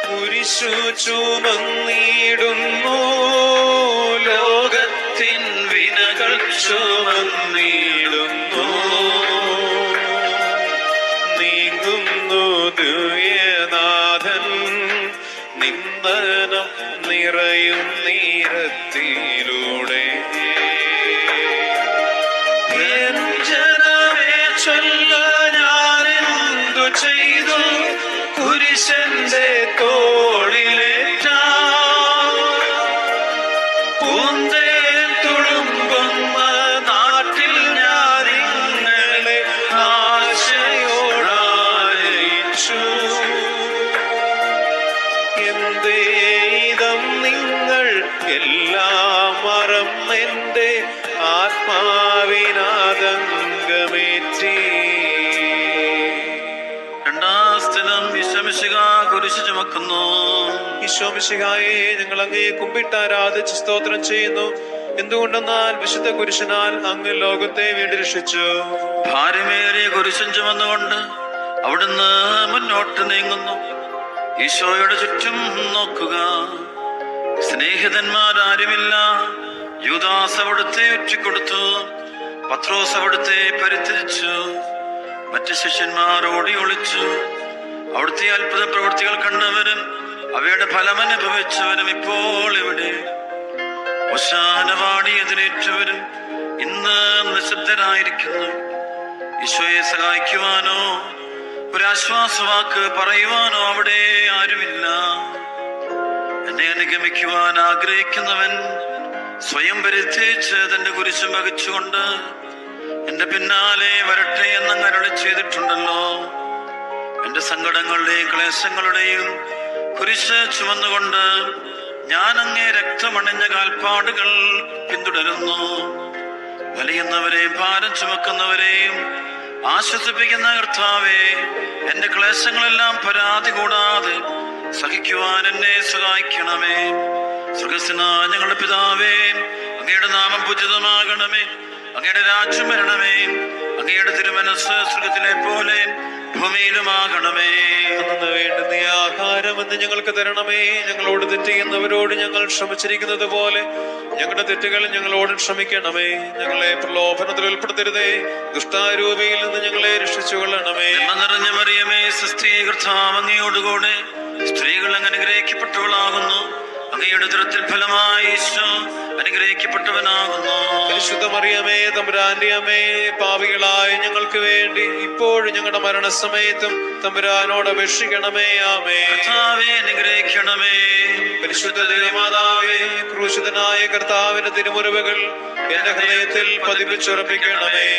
കുരിശു ചുമന്നിടുന്നു, ലോകത്തിൻ വിനകൾ ചുമന്നിടുന്നു. നീങ്ങുന്നു ദിവ്യനാഥൻ, നിന്ദനം നിറയും നീരത്തിലൂടെ. ജനമേ ചൊല്ല, ഞാനെന്തു ചെയ്തു കുരിശന്റെ തോളിലേറ്റ പൂന്തേൻ തുളുമ്പുന്ന നാട്ടിൽ ഞാനിങ്ങളെ ആശയോടയച്ചു. എന്തേ ഇതം നിങ്ങൾ എല്ലാം മറന്നെന്റെ ആത്മാവിനാതങ്കമേറ്റി. കുരിശ് ചുമക്കുന്നു. ഈശോ മിശിഹായെ, ഞങ്ങൾ അങ്ങേ കുമ്പിട്ട് ആരാധിച്ച് സ്തോത്രം ചെയ്യുന്നു. എന്തുകൊണ്ടെന്നാൽ വിശുദ്ധ കുരിശനാൽ അങ്ങ് ലോകത്തെ വീണ്ടും രക്ഷിച്ചു. ഭാരമേറിയ കുരിശും ചുമന്നുകൊണ്ട് അവിടുന്ന് മുന്നോട്ട് നീങ്ങുന്നു. ഈശോയുടെ ചുറ്റും നോക്കുക, സ്നേഹിതന്മാരാരുമില്ല. യൂദാസ് അവിടുത്തെ ഒറ്റിക്കൊടുത്തു, പത്രോസ് അവിടുത്തെ പരിത്യജിച്ചു, മറ്റ് ശിഷ്യന്മാർ ഓടി ഒളിച്ചു. അവിടുത്തെ അത്ഭുത പ്രവൃത്തികൾ കണ്ടവരും അവയുടെ ഫലം അനുഭവിച്ചവരും ഇപ്പോൾ ഇവിടെ. ഓശാന പാടി എതിരേറ്റവരും ഇന്ന് നിശബ്ദരായിരിക്കുന്നു. ഈശോയെ സഹായിക്കുവാനോ ഒരാശ്വാസവാക്ക് പറയുവാനോ അവിടെ ആരുമില്ല. എന്നെ അനുഗമിക്കുവാൻ ആഗ്രഹിക്കുന്നവൻ സ്വയം പരിത്യജിച്ച് തന്റെ കുരിശും വഹിച്ചുകൊണ്ട് എന്റെ പിന്നാലെ വരട്ടെ എന്നങ്ങ് അരുളി ചെയ്തിട്ടുണ്ടല്ലോ. എന്റെ സങ്കടങ്ങളുടെയും ക്ലേശങ്ങളുടെയും കുരിശ് ചുമന്നുകൊണ്ട് ഞാൻ അങ്ങേ രക്തമണിഞ്ഞ കാൽപ്പാടുകൾ പിന്തുടരുന്നു. വലിയുന്നവരെയും ഭാരം ചുമക്കുന്നവരെയും ആശ്വസിപ്പിക്കുന്ന കർത്താവേ, എന്റെ ക്ലേശങ്ങളെല്ലാം പരാതി കൂടാതെ സഹിക്കുവാൻ എന്നെ സഹായിക്കണമേ. സ്വർഗ്ഗസ്ഥനായ ഞങ്ങളുടെ പിതാവേ, അങ്ങയുടെ നാമം പൂജിതമാകണമേ. അങ്ങയുടെ രാജ്യം വരണമേ. അങ്ങയുടെ തിരുമനസ്സ് സ്വർഗ്ഗത്തിലെ പോലെ ഭൂമിയിലുമാകണമേ. അന്ന് വേണ്ടുന്ന ആഹാരം എന്ന് ഞങ്ങൾക്ക് തരണമേ. ഞങ്ങളോട് തെറ്റ് ചെയ്യുന്നവരോട് ഞങ്ങൾ ക്ഷമിച്ചിരിക്കുന്നത് പോലെ ഞങ്ങളുടെ തെറ്റുകൾ ഞങ്ങളോട് ക്ഷമിക്കണമേ. ഞങ്ങളെ പ്രലോഭനത്തിൽ ഉൾപ്പെടുത്തരുതേ, ദുഷ്ടാരൂപിയിൽ നിന്ന് ഞങ്ങളെ രക്ഷിച്ചുകൊള്ളണമേ. നിറഞ്ഞ മറിയമേ, സ്വസ്തി, കർത്താവ് അങ്ങയോടുകൂടെ സ്ത്രീകൾ അങ്ങ് അനുഗ്രഹിക്കപ്പെട്ടവളാകുന്നു. അങ്ങയുടെ ഉദരത്തിൻ ഫലമായി ഈശോ അനുഗ്രഹിക്കപ്പെട്ടവനാകുന്നു. പരിശുദ്ധ മറിയമേ, തമ്പുരാന്റെ അമ്മേ, പാപികളായ ഞങ്ങൾക്ക് വേണ്ടി ഇപ്പോഴും ഞങ്ങളുടെ മരണസമയത്തും തമ്പുരാനോട് അപേക്ഷിക്കണമേ. ആമേൻ. കർത്താവേ, അനുഗ്രഹിക്കണമേ. പരിശുദ്ധ ദൈവമാതാവേ, ക്രൂശിതനായ കർത്താവിന്റെ തിരുമുറിവുകൾ എന്റെ ഹൃദയത്തിൽ പതിപ്പിച്ചുറപ്പിക്കണമേ.